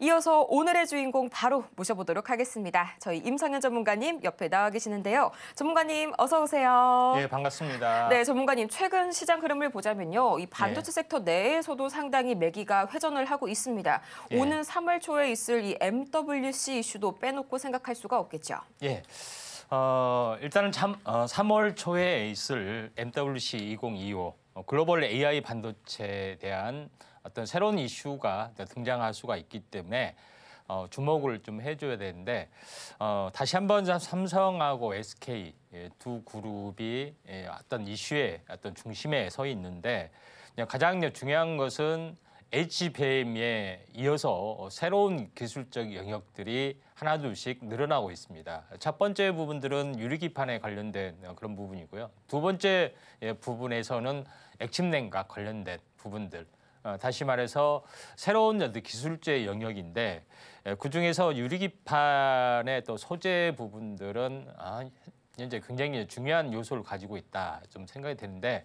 이어서 오늘의 주인공 바로 모셔보도록 하겠습니다. 저희 임상현 전문가님 옆에 나와 계시는데요. 전문가님 어서 오세요. 예, 반갑습니다. 네, 전문가님 최근 시장 흐름을 보자면요. 이 반도체 예. 섹터 내에서도 상당히 매기가 회전을 하고 있습니다. 예. 오는 3월 초에 있을 이 MWC 이슈도 빼놓고 생각할 수가 없겠죠. 예. 일단은 3월 초에 있을 MWC 2025 글로벌 AI 반도체에 대한 어떤 새로운 이슈가 등장할 수가 있기 때문에 주목을 좀 해줘야 되는데 다시 한번 삼성하고 SK 두 그룹이 어떤 이슈의 어떤 중심에 서 있는데 가장 중요한 것은 HBM에 이어서 새로운 기술적 영역들이 하나둘씩 늘어나고 있습니다. 첫 번째 부분들은 유리기판에 관련된 그런 부분이고요. 두 번째 부분에서는 액침냉과 관련된 부분들. 다시 말해서 새로운 기술적 영역인데 그중에서 유리기판의 또 소재 부분들은 현재 굉장히 중요한 요소를 가지고 있다 좀 생각이 되는데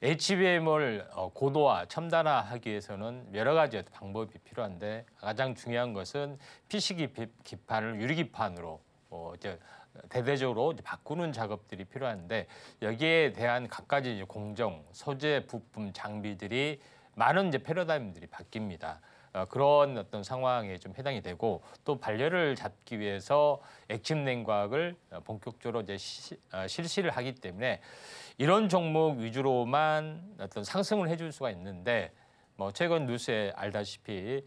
HBM을 고도화, 첨단화하기 위해서는 여러 가지 방법이 필요한데 가장 중요한 것은 PC 기판을 유리기판으로 이제 대대적으로 바꾸는 작업들이 필요한데 여기에 대한 각가지 공정, 소재, 부품, 장비들이 많은 패러다임들이 바뀝니다. 그런 어떤 상황에 좀 해당이 되고 또 발열을 잡기 위해서 액침 냉각을 본격적으로 이제 실시를 하기 때문에 이런 종목 위주로만 어떤 상승을 해줄 수가 있는데 뭐 최근 뉴스에 알다시피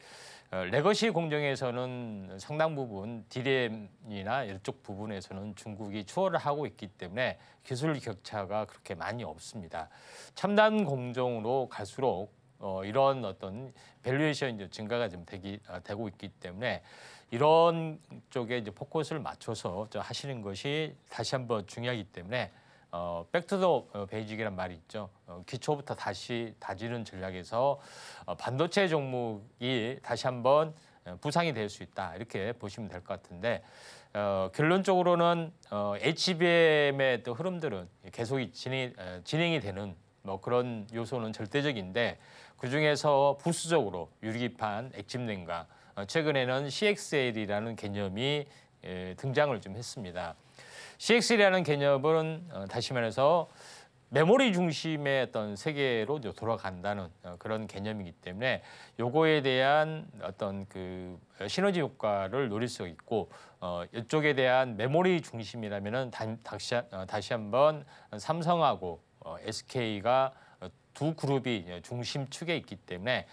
레거시 공정에서는 상당 부분 D램이나 이쪽 부분에서는 중국이 추월을 하고 있기 때문에 기술 격차가 그렇게 많이 없습니다. 첨단 공정으로 갈수록 이런 어떤 밸류에이션 증가가 좀 되고 있기 때문에 이런 쪽에 이제 포커스를 맞춰서 하시는 것이 다시 한번 중요하기 때문에 백투더 베이직이란 말이 있죠. 기초부터 다시 다지는 전략에서 반도체 종목이 다시 한번 부상이 될 수 있다 이렇게 보시면 될 것 같은데 결론적으로는 HBM의 또 흐름들은 계속 진행이 되는 뭐 그런 요소는 절대적인데 그중에서 부수적으로 유리기판, 액침냉각 최근에는 CXL이라는 개념이 등장을 좀 했습니다. CXL이라는 개념은 다시 말해서 메모리 중심의 어떤 세계로 돌아간다는 그런 개념이기 때문에 요거에 대한 어떤 그 시너지 효과를 노릴 수 있고 이쪽에 대한 메모리 중심이라면은 다시 한번 삼성하고 SK가 두 그룹이 중심축에 있기 때문에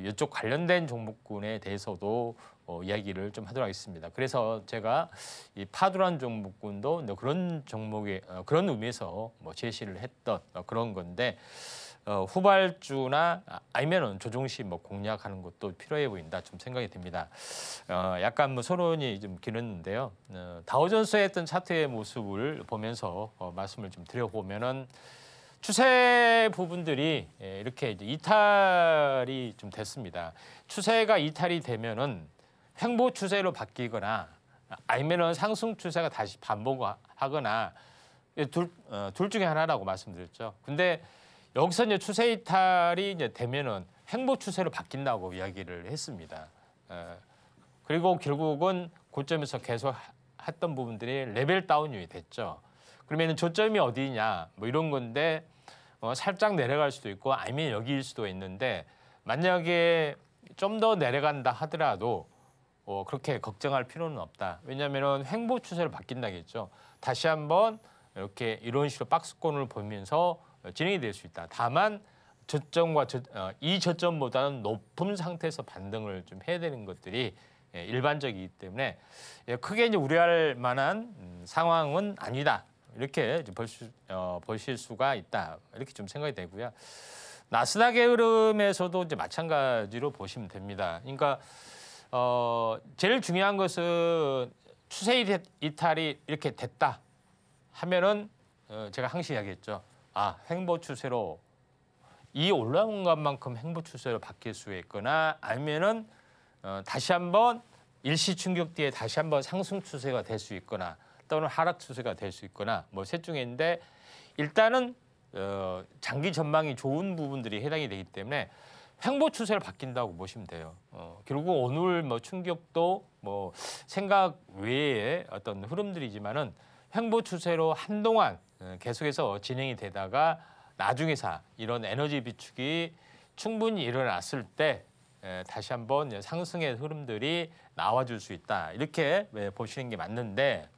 이쪽 관련된 종목군에 대해서도 이야기를 좀 하도록 하겠습니다. 그래서 제가 이 파두란 종목군도 그런 종목의 그런 의미에서 제시를 했던 그런 건데 후발주나 아니면은 조정시 공략하는 것도 필요해 보인다 좀 생각이 듭니다. 약간 서론이 좀 길었는데요. 다우존스의 했던 차트의 모습을 보면서 말씀을 좀 드려보면은. 추세 부분들이 이렇게 이탈이 좀 됐습니다. 추세가 이탈이 되면은 횡보 추세로 바뀌거나 아니면은 상승 추세가 다시 반복하거나 둘 중에 하나라고 말씀드렸죠. 근데 여기서 이제 추세 이탈이 이제 되면은 횡보 추세로 바뀐다고 이야기를 했습니다. 그리고 결국은 고점에서 계속 했던 부분들이 레벨 다운이 됐죠. 그러면 저점이 어디냐 뭐 이런 건데 살짝 내려갈 수도 있고 아니면 여기일 수도 있는데 만약에 좀 더 내려간다 하더라도 그렇게 걱정할 필요는 없다. 왜냐하면 횡보 추세로 바뀐다겠죠. 다시 한번 이렇게 이런 식으로 박스권을 보면서 진행이 될 수 있다. 다만 저점과 이 저점보다는 높은 상태에서 반등을 좀 해야 되는 것들이 일반적이기 때문에 크게 이제 우려할 만한 상황은 아니다. 이렇게 보실 수가 있다. 이렇게 좀 생각이 되고요. 나스닥의 흐름에서도 이제 마찬가지로 보시면 됩니다. 그러니까 제일 중요한 것은 추세 이탈이 이렇게 됐다 하면은 제가 항상 이야기했죠. 횡보 추세로 이 올라온 것만큼 횡보 추세로 바뀔 수 있거나 아니면은 다시 한번 일시 충격 뒤에 다시 한번 상승 추세가 될 수 있거나 또는 하락 추세가 될 수 있거나 뭐 셋 중에인데 일단은 장기 전망이 좋은 부분들이 해당이 되기 때문에 횡보 추세로 바뀐다고 보시면 돼요. 결국 오늘 뭐 충격도 뭐 생각 외의 어떤 흐름들이지만은 횡보 추세로 한동안 계속해서 진행이 되다가 나중에서 이런 에너지 비축이 충분히 일어났을 때 다시 한번 상승의 흐름들이 나와줄 수 있다. 이렇게 보시는 게 맞는데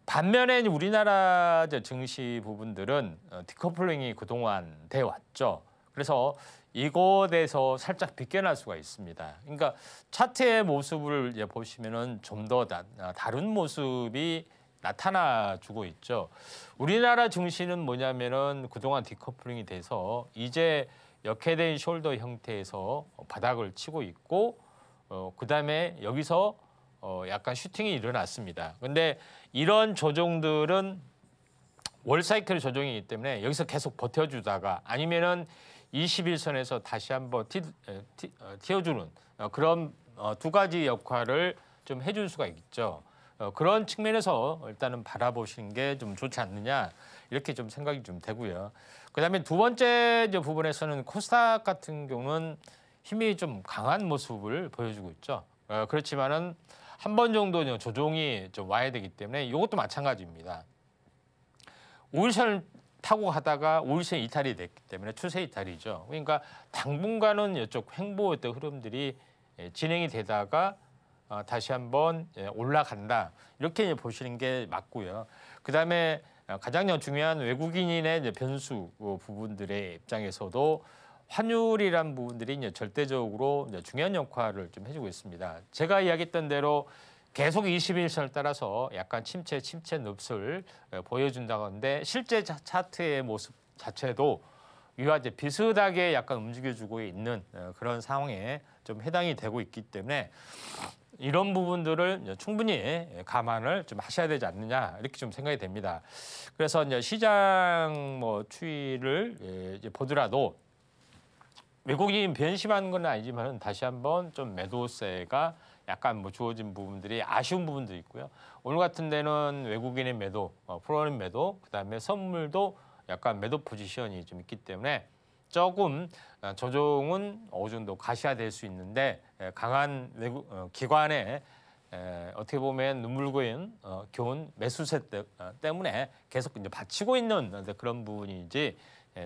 반면에 우리나라 증시 부분들은 디커플링이 그동안 돼 왔죠. 그래서 이곳에서 살짝 비껴날 수가 있습니다. 그러니까 차트의 모습을 이제 보시면은 좀 더 다른 모습이 나타나주고 있죠. 우리나라 증시는 뭐냐면은 그동안 디커플링이 돼서 이제 역회된 숄더 형태에서 바닥을 치고 있고 그다음에 여기서 약간 슈팅이 일어났습니다. 근데 이런 조정들은 월 사이클 조정이기 때문에 여기서 계속 버텨주다가 아니면은 21선에서 다시 한번 튀어주는 그런 두 가지 역할을 좀 해줄 수가 있죠. 그런 측면에서 일단은 바라보시는 게 좀 좋지 않느냐 이렇게 좀 생각이 좀 되고요. 그다음에 두 번째 부분에서는 코스닥 같은 경우는 힘이 좀 강한 모습을 보여주고 있죠. 그렇지만은 한 번 정도 조정이 좀 와야 되기 때문에 이것도 마찬가지입니다. 5일선을 타고 가다가 5일선 이탈이 됐기 때문에 추세 이탈이죠. 그러니까 당분간은 이쪽 횡보했던 흐름들이 진행이 되다가 다시 한번 올라간다. 이렇게 보시는 게 맞고요. 그다음에 가장 중요한 외국인의 변수 부분들의 입장에서도 환율이란 부분들이 이제 절대적으로 이제 중요한 역할을 좀 해주고 있습니다. 제가 이야기했던 대로 계속 21선을 따라서 약간 침체 늪을 보여준다고 하는데 실제 차트의 모습 자체도 이와 이제 비슷하게 약간 움직여주고 있는 그런 상황에 좀 해당이 되고 있기 때문에 이런 부분들을 충분히 감안을 좀 하셔야 되지 않느냐 이렇게 좀 생각이 됩니다. 그래서 이제 시장 뭐 추이를 이제 보더라도 외국인 변심하는 건 아니지만 다시 한번 좀 매도세가 약간 뭐 주어진 부분들이 아쉬운 부분도 있고요. 오늘 같은 데는 외국인의 매도, 프로그램 매도, 그다음에 선물도 약간 매도 포지션이 좀 있기 때문에 조금 조정은 어느 정도 가시화될 수 있는데 강한 외국 기관의 어떻게 보면 눈물고인 교훈 매수세 때문에 계속 이제 받치고 있는 그런 부분이지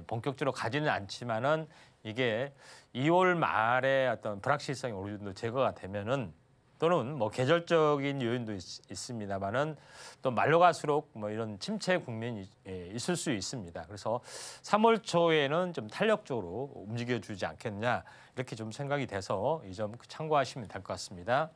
본격적으로 가지는 않지만은 이게 2월 말에 어떤 불확실성이 어느 정도 제거가 되면은 또는 뭐 계절적인 요인도 있습니다만은 또 말로 갈수록 뭐 이런 침체 국면이 있을 수 있습니다. 그래서 3월 초에는 좀 탄력적으로 움직여주지 않겠냐 이렇게 좀 생각이 돼서 이 점 참고하시면 될 것 같습니다.